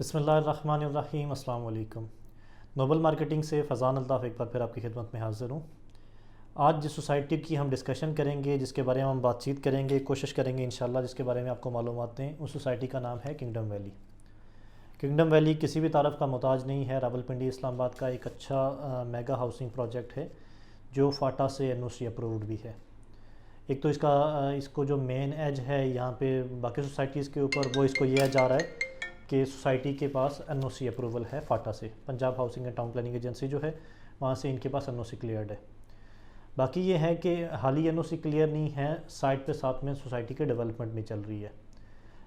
बिस्मिल्लाहिर्रहमानिर्रहीम। अस्सलाम वालेकुम। नोबल मार्केटिंग से फ़ज़ान अल्ताफ़ एक बार फिर आपकी खिदमत में हाज़िर हूँ। आज जिस सोसाइटी की हम डिस्कशन करेंगे, जिसके बारे में हम बातचीत करेंगे, कोशिश करेंगे इंशाल्लाह जिसके बारे में आपको मालूमात दें, उस सोसाइटी का नाम है किंगडम वैली। किंगडम वैली किसी भी तारफ़ का मोहताज नहीं है। रावलपिंडी इस्लामाबाद का एक अच्छा मेगा हाउसिंग प्रोजेक्ट है जो फाटा से एनओसी अप्रूव्ड भी है। एक तो इसको जो मेन एज है यहाँ पे बाकी सोसाइटीज़ के ऊपर, वो इसको ये एज आ रहा है कि सोसाइटी के पास एनओसी अप्रूवल है फाटा से, Punjab housing and town planning agency जो है वहाँ से इनके पास एनओसी क्लियर्ड है। बाकी ये है कि हाल ही एनओसी क्लियर नहीं है, साइड पे साथ में सोसाइटी के डेवलपमेंट भी चल रही है।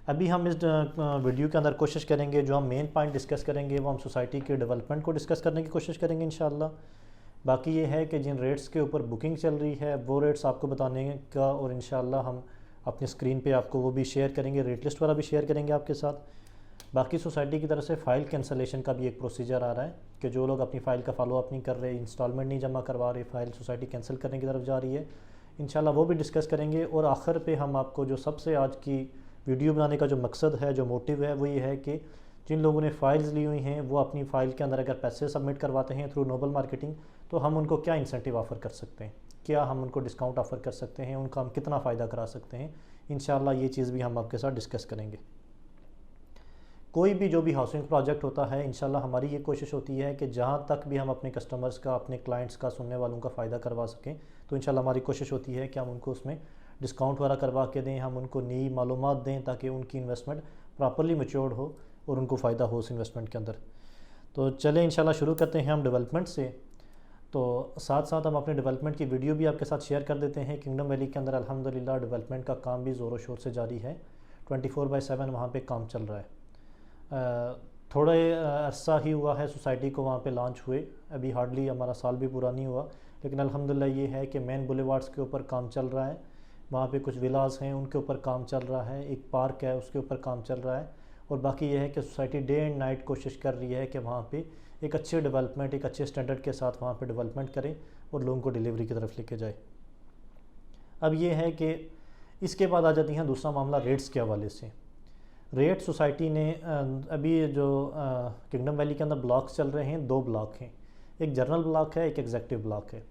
अभी हम इस वीडियो के अंदर कोशिश करेंगे, जो हम मेन पॉइंट डिस्कस करेंगे वो हम सोसाइटी के डेवलपमेंट को डिस्कस करने की कोशिश करेंगे इंशाल्लाह। बाकी ये है कि जिन रेट्स के ऊपर बुकिंग चल रही है वो रेट्स आपको बताने का, और इंशाल्लाह हम अपनी स्क्रीन पे आपको वो भी शेयर करेंगे, रेट लिस्ट वाला भी शेयर करेंगे आपके साथ। बाकी सोसाइटी की तरफ से फ़ाइल कैंसलेशन का भी एक प्रोसीजर आ रहा है कि जो लोग अपनी फ़ाइल का फॉलोअप नहीं कर रहे, इंस्टॉलमेंट नहीं जमा करवा रहे, फ़ाइल सोसाइटी कैंसिल करने की तरफ जा रही है, इंशाल्लाह वो भी डिस्कस करेंगे। और आखिर पे हम आपको जो सबसे आज की वीडियो बनाने का जो मकसद है, जो मोटिव है, वो ये है कि जिन लोगों ने फ़ाइल्स ली हुई हैं वो अपनी फ़ाइल के अंदर अगर पैसे सबमिट करवाते हैं थ्रू नोबल मार्केटिंग, तो हम उनको क्या इंसेंटिव ऑफ़र कर सकते हैं, क्या हम उनको डिस्काउंट ऑफ़र कर सकते हैं, उनका हम कितना फ़ायदा करा सकते हैं। इंशाल्लाह ये चीज़ भी हम आपके साथ डिस्कस करेंगे। कोई भी जो भी हाउसिंग प्रोजेक्ट होता है, इंशाल्लाह हमारी ये कोशिश होती है कि जहाँ तक भी हम अपने कस्टमर्स का, अपने क्लाइंट्स का, सुनने वालों का फ़ायदा करवा सकें, तो इंशाल्लाह हमारी कोशिश होती है कि हम उनको उसमें डिस्काउंट वगैरह करवा के दें, हम उनको नई मालूमात दें ताकि उनकी इन्वेस्टमेंट प्रॉपर्ली मैच्योर्ड हो और उनको फ़ायदा हो उस इन्वेस्टमेंट के अंदर। तो चलें इंशाल्लाह शुरू करते हैं हम डेवलपमेंट से। तो साथ साथ हम अपने डेवलपमेंट की वीडियो भी आपके साथ शेयर कर देते हैं। किंगडम वैली के अंदर अल्हम्दुलिल्लाह डेवलपमेंट का काम भी ज़ोरों शोर से जारी है, 24/7 वहाँ पे काम चल रहा है। थोड़े अरसा ही हुआ है सोसाइटी को वहाँ पे लॉन्च हुए, अभी हार्डली हमारा साल भी पूरा नहीं हुआ, लेकिन अल्हम्दुलिल्लाह ये है कि मेन बुलेवार्ड्स के ऊपर काम चल रहा है, वहाँ पे कुछ विलास हैं उनके ऊपर काम चल रहा है, एक पार्क है उसके ऊपर काम चल रहा है। और बाकी ये है कि सोसाइटी डे एंड नाइट कोशिश कर रही है कि वहाँ पे एक अच्छे डेवलपमेंट, एक अच्छे स्टैंडर्ड के साथ वहाँ पे डेवलपमेंट करें और लोगों को डिलीवरी की तरफ लेके जाए। अब ये है कि इसके बाद आ जाती हैं दूसरा मामला रेट्स के हवाले से। रेट सोसाइटी ने अभी जो किंगडम वैली के अंदर ब्लॉक्स चल रहे हैं, 2 ब्लॉक हैं, एक जनरल ब्लॉक है, एक एग्जेक्टिव ब्लॉक है।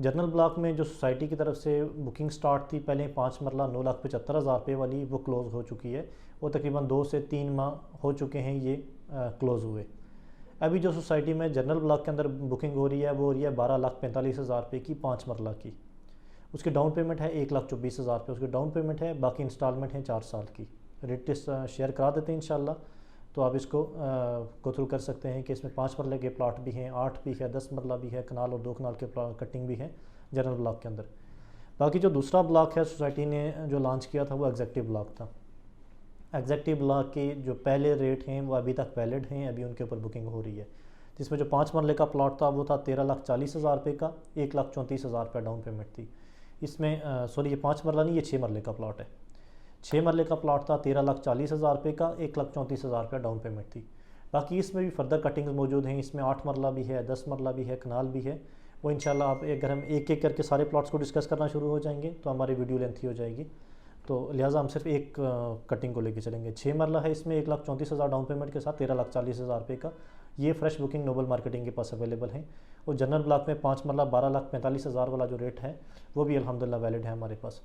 जनरल ब्लॉक में जो सोसाइटी की तरफ से बुकिंग स्टार्ट थी पहले 5 मरला 9,75,000 रुपये वाली, वो क्लोज़ हो चुकी है और तकरीबन 2 से 3 माह हो चुके हैं ये क्लोज़ हुए। अभी जो सोसाइटी में जनरल ब्लॉक के अंदर बुकिंग हो रही है वो हो रही है 12,45,000 रुपये की, 5 मरला की। उसकी डाउन पेमेंट है 1,24,000 रुपये उसकी डाउन पेमेंट है, बाकी इंस्टॉलमेंट है 4 साल की। रेट लिस्ट शेयर करा देते हैं इंशाल्लाह, तो आप इसको गो थ्रू कर सकते हैं कि इसमें 5 मरले के प्लाट भी हैं, 8 भी है, 10 मरला भी है, कनाल और 2 कनाल के कटिंग भी है जनरल ब्लॉक के अंदर। बाकी जो दूसरा ब्लॉक है सोसाइटी ने जो लॉन्च किया था वो एग्जेक्टिव ब्लॉक था। एग्जेक्टिव ब्लॉक के जो पहले रेट हैं वो अभी तक वैलिड हैं, अभी उनके ऊपर बुकिंग हो रही है। जिसमें जो 5 मरले का प्लॉट था वो था 13,40,000 रुपये का, 1,34,000 रुपये डाउन पेमेंट थी। इसमें सॉरी ये 5 मरला नहीं, ये 6 मरले का प्लॉट है। 6 मरले का प्लॉट था 13,40,000 रुपये का, 1,34,000 रुपये डाउन पेमेंट थी। बाकी इसमें भी फर्दर कटिंग्स मौजूद हैं, इसमें 8 मरला भी है, 10 मरला भी है, कनाल भी है। वो इंशाल्लाह आप अगर हम एक एक करके सारे प्लॉट्स को डिस्कस करना शुरू हो जाएंगे तो हमारी वीडियो लेंथी हो जाएगी, तो लिहाजा हम सिर्फ एक कटिंग को लेके चलेंगे। 6 मरला है, इसमें 1,34,000 डाउन पेमेंट के साथ 13,40,000 रुपये का ये फ्रेश बुकिंग नोबल मार्केटिंग के पास अवेलेबल है। और जनरल ब्लॉक में 5 मरला 12,45,000 वाला जो रेट है वो भी अल्हम्दुलिल्लाह वैलिड है हमारे पास।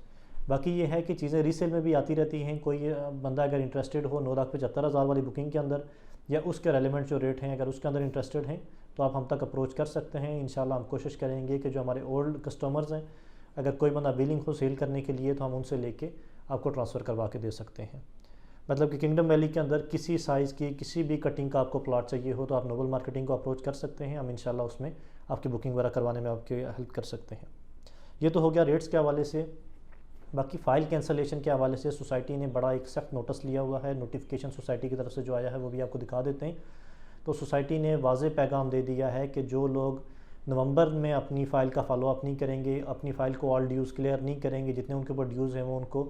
बाकी ये है कि चीज़ें रीसेल में भी आती रहती हैं, कोई बंदा अगर इंटरेस्टेड हो 9,75,000 वाली बुकिंग के अंदर या उसके रेलिवेंट जो रेट हैं अगर उसके अंदर इंटरेस्टेड हैं तो आप हम तक अप्रोच कर सकते हैं। इंशाल्लाह हम कोशिश करेंगे कि जो हमारे ओल्ड कस्टमर्स हैं, अगर कोई बंदा विलिंग हो सेल करने के लिए तो हम उनसे लेके आपको ट्रांसफ़र करवा के दे सकते हैं। मतलब कि किंगडम वैली के अंदर किसी साइज़ की किसी भी कटिंग का आपको प्लॉट चाहिए हो तो आप नोबल मार्केटिंग को अप्रोच कर सकते हैं, हम इंशाल्लाह उसमें आपकी बुकिंग वगैरह करवाने में आपकी हेल्प कर सकते हैं। ये तो हो गया रेट्स के हवाले से। बाकी फ़ाइल कैंसलेशन के हवाले से सोसाइटी ने बड़ा एक सख्त नोटिस लिया हुआ है, नोटिफिकेशन सोसाइटी की तरफ से जो आया है वो भी आपको दिखा देते हैं। तो सोसाइटी ने वाज़ेह पैगाम दे दिया है कि जो लोग नवंबर में अपनी फ़ाइल का फॉलोअप नहीं करेंगे, अपनी फ़ाइल को ऑल ड्यूज़ क्लियर नहीं करेंगे, जितने उनके ऊपर ड्यूज़ हैं वो उनको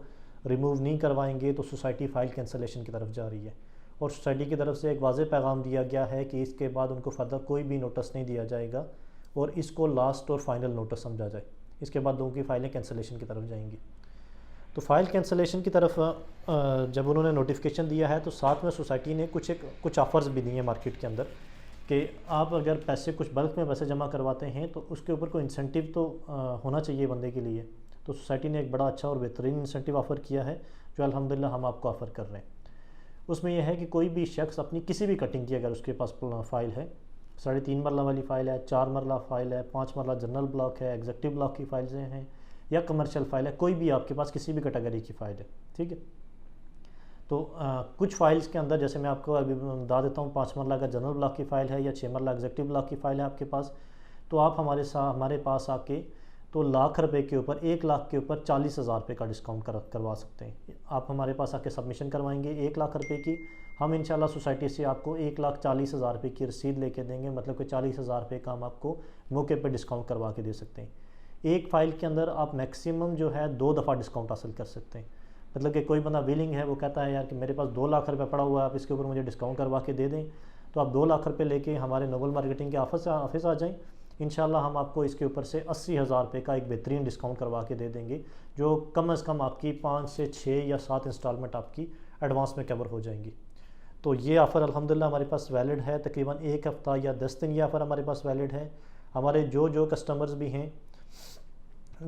रिमूव नहीं करवाएंगे, तो सोसाइटी फ़ाइल कैंसलेशन की तरफ जा रही है। और सोसाइटी की तरफ से एक वाज़ेह पैगाम दिया गया है कि इसके बाद उनको फर्दर कोई भी नोटिस नहीं दिया जाएगा और इसको लास्ट और फाइनल नोटिस समझा जाए, इसके बाद लोगों की फ़ाइलें कैंसलेशन की तरफ जाएंगी। तो फ़ाइल कैंसलेशन की तरफ जब उन्होंने नोटिफिकेशन दिया है तो साथ में सोसाइटी ने कुछ ऑफ़र्स भी दिए हैं मार्केट के अंदर कि आप अगर पैसे कुछ बल्क में पैसे जमा करवाते हैं तो उसके ऊपर कोई इंसेंटिव तो होना चाहिए बंदे के लिए। तो सोसाइटी ने एक बड़ा अच्छा और बेहतरीन इंसेंटिव ऑफ़र किया है जो अल्हम्दुलिल्लाह हम आपको ऑफ़र कर रहे हैं। उसमें यह है कि कोई भी शख्स अपनी किसी भी कटिंग की अगर उसके पास फ़ाइल है, 3.5 मरला वाली फ़ाइल है, 4 मरला फ़ाइल है, 5 मरला जनरल ब्लॉक है, एग्जीक्यूटिव ब्लॉक की फ़ाइल्स हैं या कमर्शियल फ़ाइल है, कोई भी आपके पास किसी भी कैटेगरी की फ़ाइल है, ठीक है। तो कुछ फ़ाइल्स के अंदर जैसे मैं आपको अभी बता देता हूँ, 5 मरला का जनरल ब्लॉक की फ़ाइल है या 6 मरला एग्जीक्यूटिव ब्लॉक की फ़ाइल है आपके पास, तो आप हमारे पास आके तो लाख रुपए के ऊपर 1 लाख के ऊपर 40,000 रुपये का डिस्काउंट करवा सकते हैं। आप हमारे पास आके सबमिशन करवाएंगे 1 लाख रुपए की, हम इंशाल्लाह सोसाइटी से आपको 1,40,000 रुपये की रसीद लेके देंगे, मतलब कि 40,000 रुपये का हम आपको मौके पे डिस्काउंट करवा के दे सकते हैं। एक फ़ाइल के अंदर आप मैक्सिमम जो है 2 दफ़ा डिस्काउंट हासिल कर सकते हैं। मतलब कि कोई बंदा विलिंग है, वो कहता है यार कि मेरे पास 2 लाख रुपये पड़ा हुआ है, आप इसके ऊपर मुझे डिस्काउंट करवा के दे दें, तो आप 2 लाख रुपये लेके हमारे नोबल मार्केटिंग के ऑफिस आ जाएँ। इंशाल्लाह हम आपको इसके ऊपर से 80,000 रुपये का एक बेहतरीन डिस्काउंट करवा के दे देंगे, जो कम से कम आपकी 5 से 6 या 7 इंस्टॉलमेंट आपकी एडवांस में कवर हो जाएंगी। तो ये ऑफ़र अल्हम्दुलिल्लाह हमारे पास वैलिड है, तकरीबन 1 हफ़्ता या 10 दिन ये ऑफ़र हमारे पास वैलिड है। हमारे जो कस्टमर्स भी हैं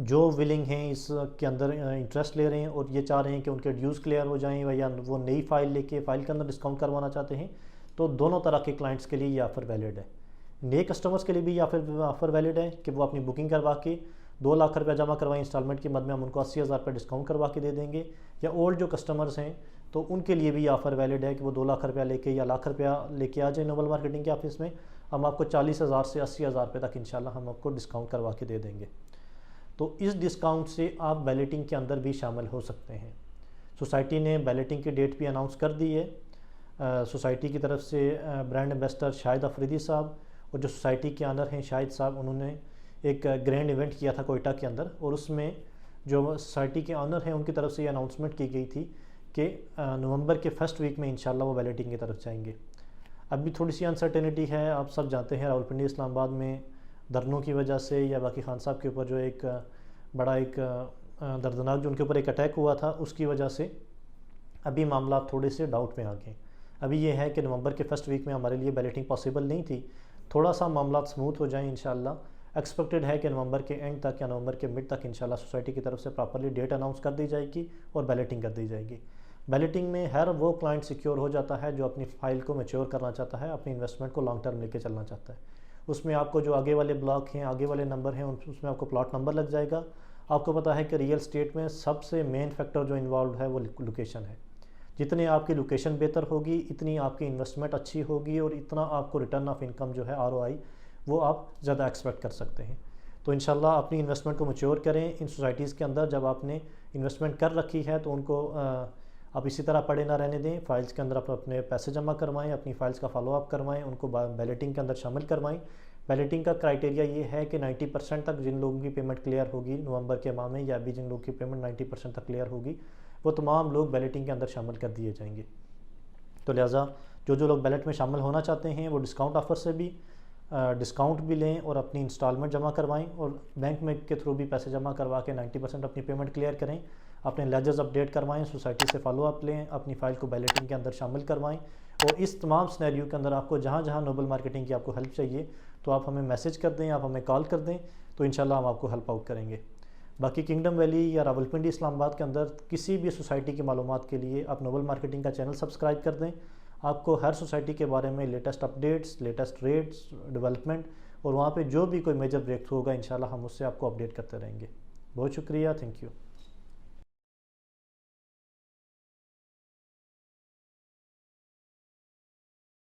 जो विलिंग हैं इसके अंदर इंटरेस्ट ले रहे हैं और ये चाह रहे हैं कि उनके ड्यूज़ क्लियर हो जाएं या वो नई फ़ाइल लेके फ़ाइल के अंदर डिस्काउंट करवाना चाहते हैं, तो दोनों तरह के क्लाइंट्स के लिए ये ऑफ़र वैलिड है। नए कस्टमर्स के लिए भी ऑफ़र वैलिड है कि वो अपनी बुकिंग करवा के 2 लाख रुपया जमा करवाएं इंस्टॉलमेंट की मद में, हम उनको 80,000 रुपये डिस्काउंट करवा के दे देंगे। या ओल्ड जो कस्टमर्स हैं तो उनके लिए भी ऑफ़र वैलिड है कि वो 2 लाख रुपया लेके या लाख रुपया लेके आ जाए नोबल मार्केटिंग के ऑफिस में, हम आपको 40,000 से 80,000 रुपये तक इंशाल्लाह हम आपको डिस्काउंट करवा के दे देंगे। तो इस डिस्काउंट से आप बैलेटिंग के अंदर भी शामिल हो सकते हैं। सोसाइटी ने बैलेटिंग की डेट भी अनाउंस कर दी है। सोसाइटी की तरफ से ब्रांड एम्बेसडर शाहिद अफरीदी साहब और जो सोसाइटी के ऑनर हैं शाहिद साहब, उन्होंने एक ग्रैंड इवेंट किया था कोयटा के अंदर, और उसमें जो सोसाइटी के ऑनर हैं उनकी तरफ से ये अनाउंसमेंट की गई थी कि नवंबर के फर्स्ट वीक में इंशाल्लाह वो बैलेटिंग की तरफ जाएंगे। अभी थोड़ी सी अनसर्टेनिटी है, आप सब जानते हैं रावलपिंडी इस्लामाबाद में धरनों की वजह से या बाकी खान साहब के ऊपर जो एक बड़ा एक दर्दनाक जो उनके ऊपर एक अटैक हुआ था, उसकी वजह से अभी मामला थोड़े से डाउट में आ गए। अभी ये है कि नवंबर के फर्स्ट वीक में हमारे लिए बैलेटिंग पॉसिबल नहीं थी, थोड़ा सा मामला स्मूथ हो जाए इंशाल्लाह। एक्सपेक्टेड है कि नवंबर के एंड तक या नवंबर के मिड तक इंशाल्लाह सोसाइटी की तरफ से प्रॉपर्ली डेट अनाउंस कर दी जाएगी और बैलेटिंग कर दी जाएगी। बैलेटिंग में हर वो क्लाइंट सिक्योर हो जाता है जो अपनी फ़ाइल को मैच्योर करना चाहता है, अपनी इन्वेस्टमेंट को लॉन्ग टर्म लेके चलना चाहता है। उसमें आपको जो आगे वाले ब्लॉक हैं, आगे वाले नंबर हैं, उसमें आपको प्लॉट नंबर लग जाएगा। आपको पता है कि रियल स्टेट में सबसे मेन फैक्टर जो इन्वॉल्व है वो लोकेशन है। जितनी आपकी लोकेशन बेहतर होगी, इतनी आपकी इन्वेस्टमेंट अच्छी होगी और इतना आपको रिटर्न ऑफ इनकम जो है ROI वो आप ज़्यादा एक्सपेक्ट कर सकते हैं। तो इंशाल्लाह अपनी इन्वेस्टमेंट को मैच्योर करें इन सोसाइटीज़ के अंदर। जब आपने इन्वेस्टमेंट कर रखी है तो उनको आप इसी तरह पड़े ना रहने दें। फ़ाइल्स के अंदर आप अपने पैसे जमा करवाएं, अपनी फ़ाइल्स का फॉलोअप करवाएं, उनको बैलेटिंग के अंदर शामिल करवाएं। बैलेटिंग का क्राइटेरिया ये है कि 90% तक जिन लोगों की पेमेंट क्लियर होगी नवंबर के माह में, या अभी जिन लोगों की पेमेंट 90% तक क्लियर होगी, वो तमाम लोग बैलेटिंग के अंदर शामिल कर दिए जाएंगे। तो लिहाजा जो लोग बैलेट में शामिल होना चाहते हैं वो डिस्काउंट ऑफ़र से भी डिस्काउंट भी लें और अपनी इंस्टॉलमेंट जमा करवाएं और बैंक में के थ्रू भी पैसे जमा करवा के 90% अपनी पेमेंट क्लियर करें। अपने लेजर्स अपडेट करवाएं, सोसाइटी से फॉलोअप लें, अपनी फ़ाइल को बैलेटिंग के अंदर शामिल करवाएं। और इस तमाम सिनेरियो के अंदर आपको जहाँ जहाँ नोबल मार्केटिंग की आपको हेल्प चाहिए तो आप हमें मैसेज कर दें, आप हमें कॉल कर दें, तो इंशाल्लाह हम आपको हेल्प आउट करेंगे। बाकी किंगडम वैली या रावलपिंडी इस्लामाबाद के अंदर किसी भी सोसाइटी की मालूमात के लिए आप नोबल मार्केटिंग का चैनल सब्सक्राइब कर दें। आपको हर सोसाइटी के बारे में latest updates, latest rates, development और वहाँ पे जो भी कोई मेजर ब्रेक थ्रू होगा इंशाल्लाह हम उससे आपको अपडेट करते रहेंगे। बहुत शुक्रिया, थैंक यू।